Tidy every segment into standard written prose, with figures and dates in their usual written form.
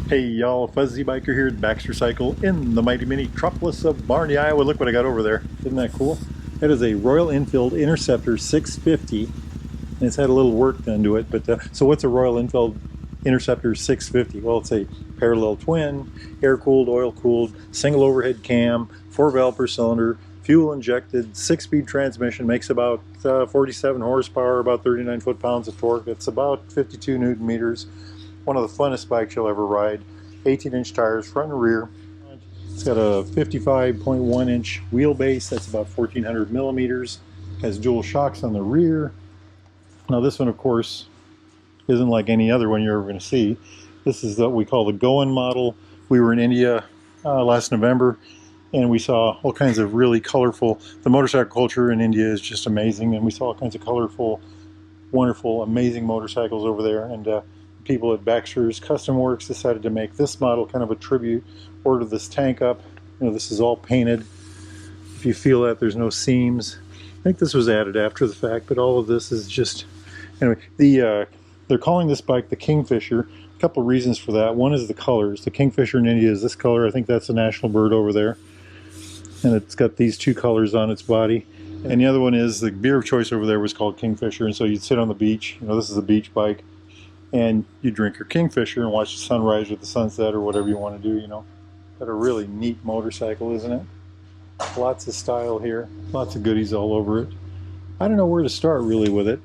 Hey y'all, Fuzzy Biker here at Baxter Cycle in the mighty metropolis of Barney, Iowa. Look what I got over there. Isn't that cool? That is a Royal Enfield Interceptor 650, and it's had a little work done to it. But so what's a Royal Enfield Interceptor 650? Well, it's a parallel twin, air-cooled, oil-cooled, single overhead cam, 4-valve per cylinder, fuel-injected, 6-speed transmission, makes about 47 horsepower, about 39 foot-pounds of torque. It's about 52 newton meters. One of the funnest bikes you'll ever ride. 18-inch tires, front and rear. It's got a 55.1-inch wheelbase. That's about 1,400 millimeters. Has dual shocks on the rear. Now this one, of course, isn't like any other one you're ever going to see. This is what we call the Goan model. We were in India last November, and we saw all kinds of really colorful. The motorcycle culture in India is just amazing, and we saw all kinds of colorful, wonderful, amazing motorcycles over there. And people at Baxter's Custom Works decided to make this model kind of a tribute. Ordered this tank up. You know, this is all painted. If you feel that, there's no seams. I think this was added after the fact, but all of this is just... Anyway, they're calling this bike the Kingfisher. A couple of reasons for that. One is the colors. The Kingfisher in India is this color. I think that's the national bird over there. And it's got these two colors on its body. And the other one is the beer of choice over there was called Kingfisher. And so you'd sit on the beach. You know, this is a beach bike. And you drink your Kingfisher and watch the sunrise or the sunset or whatever you want to do, you know. Got a really neat motorcycle, isn't it? Lots of style here. Lots of goodies all over it. I don't know where to start really with it.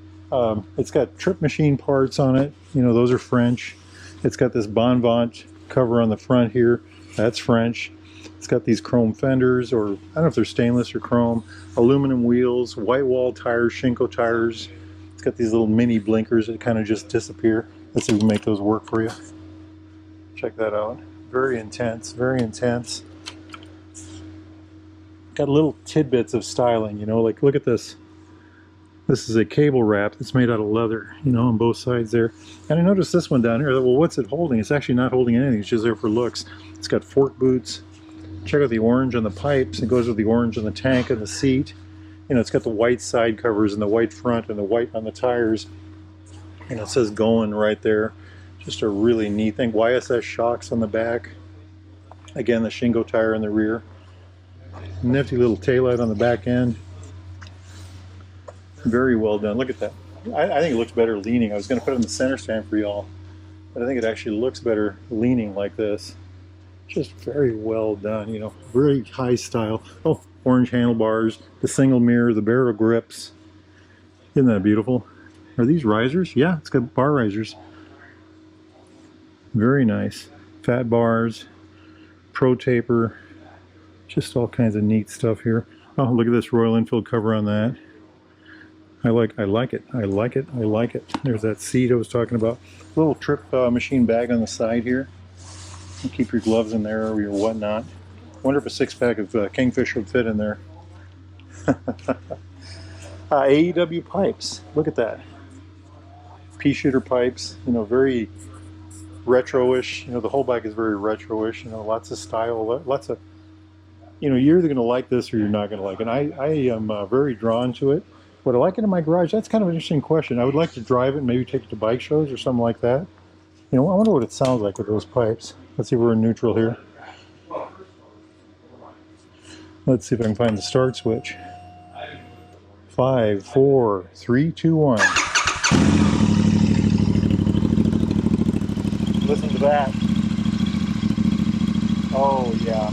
It's got trip machine parts on it. You know, those are French. It's got this Bonvent cover on the front here. That's French. It's got these chrome fenders, or I don't know if they're stainless or chrome. Aluminum wheels, white wall tires, Shinko tires. It's got these little mini blinkers that kind of just disappear. Let's see if we can make those work for you. Check that out. Very intense, very intense. Got little tidbits of styling, you know, like look at this. This is a cable wrap that's made out of leather, you know, on both sides there. And I noticed this one down here. Well, what's it holding? It's actually not holding anything. It's just there for looks. It's got fork boots. Check out the orange on the pipes. It goes with the orange on the tank and the seat. You know, it's got the white side covers and the white front and the white on the tires. And it says Goan right there. Just a really neat thing. YSS shocks on the back. Again, the Shinko tire in the rear. Nifty little taillight on the back end. Very well done. Look at that. I think it looks better leaning. I was going to put it in the center stand for y'all, but I think it actually looks better leaning like this. Just very well done, you know, very high style. Oh, orange handlebars, the single mirror, the barrel grips. Isn't that beautiful? Are these risers? Yeah, it's got bar risers. Very nice. Fat bars, pro taper, just all kinds of neat stuff here. Oh, look at this Royal Enfield cover on that. I like it. I like it. I like it. There's that seat I was talking about. Little trip machine bag on the side here. You keep your gloves in there or your whatnot. Wonder if a 6-pack of Kingfisher would fit in there. AEW pipes. Look at that. Pea shooter pipes. You know, very retro-ish. You know, the whole bike is very retro-ish. You know, lots of style. Lots of. You know, you're either going to like this or you're not going to like it. And I am very drawn to it. Would I like it in my garage? That's kind of an interesting question. I would like to drive it and maybe take it to bike shows or something like that. You know, I wonder what it sounds like with those pipes. Let's see if we're in neutral here. Let's see if I can find the start switch. 5, 4, 3, 2, 1. Listen to that. Oh yeah.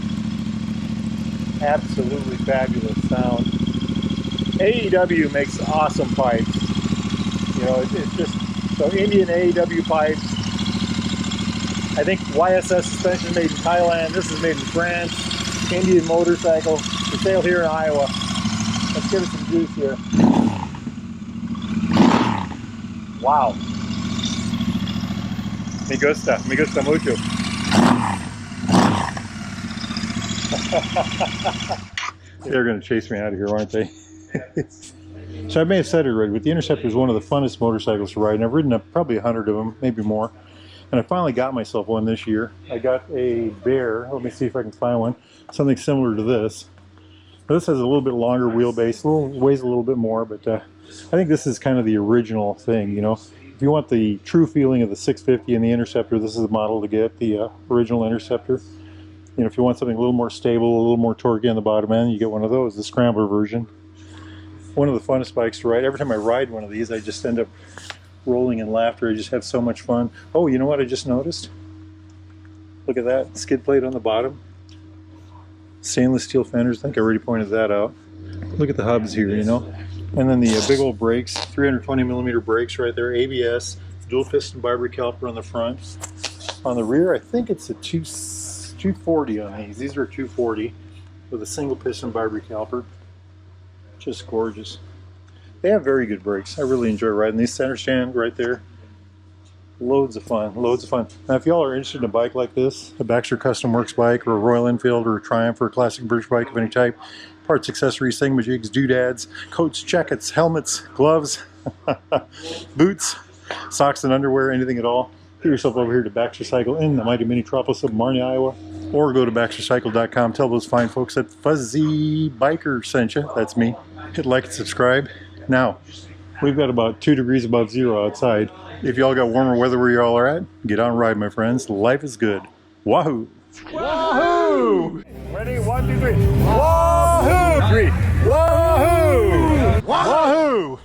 Absolutely fabulous sound. AEW makes awesome pipes. You know, it's just, so Indian AEW pipes. I think YSS suspension made in Thailand. This is made in France. Indian motorcycle for sale here in Iowa. Let's give it some juice here. Wow. Me gusta mucho. They're going to chase me out of here, aren't they? So I may have said it already, but the Interceptor is one of the funnest motorcycles to ride, and I've ridden up probably 100 of them, maybe more. And I finally got myself one this year. I got a Bear. Let me see if I can find one. Something similar to this. Now, this has a little bit longer wheelbase, weighs a little bit more, but I think this is kind of the original thing, you know. If you want the true feeling of the 650 and the Interceptor, this is the model to get, the original Interceptor. You know, if you want something a little more stable, a little more torquey on the bottom end, you get one of those, the Scrambler version. One of the funnest bikes to ride. Every time I ride one of these, I just end up rolling in laughter. I just have so much fun. Oh, you know what I just noticed? Look at that skid plate on the bottom. Stainless steel fenders. I think I already pointed that out. Look at the hubs here, you know. And then the big old brakes, 320 millimeter brakes right there, ABS, dual piston bi-brake caliper on the front. On the rear, I think it's a 240 on these. These are 240 with a single piston bi-brake caliper. Just gorgeous. They have very good brakes. I really enjoy riding these. Center stand right there. Loads of fun, loads of fun. Now if y'all are interested in a bike like this, a Baxter Custom Works bike or a Royal Enfield or a Triumph or a classic British bike of any type, parts, accessories, thingamajigs, doodads, coats, jackets, helmets, gloves, boots, socks and underwear, anything at all, get yourself over here to Baxter Cycle in the mighty metropolis of Marnie, Iowa, or go to baxtercycle.com. Tell those fine folks that Fuzzy Biker sent you. That's me. Hit like and subscribe. Now, we've got about 2 degrees above zero outside. If y'all got warmer weather where y'all are at, get on a ride, my friends. Life is good. Wahoo! Wahoo! Ready? 1, 2, 3. Wahoo! 3. Wahoo! Wahoo!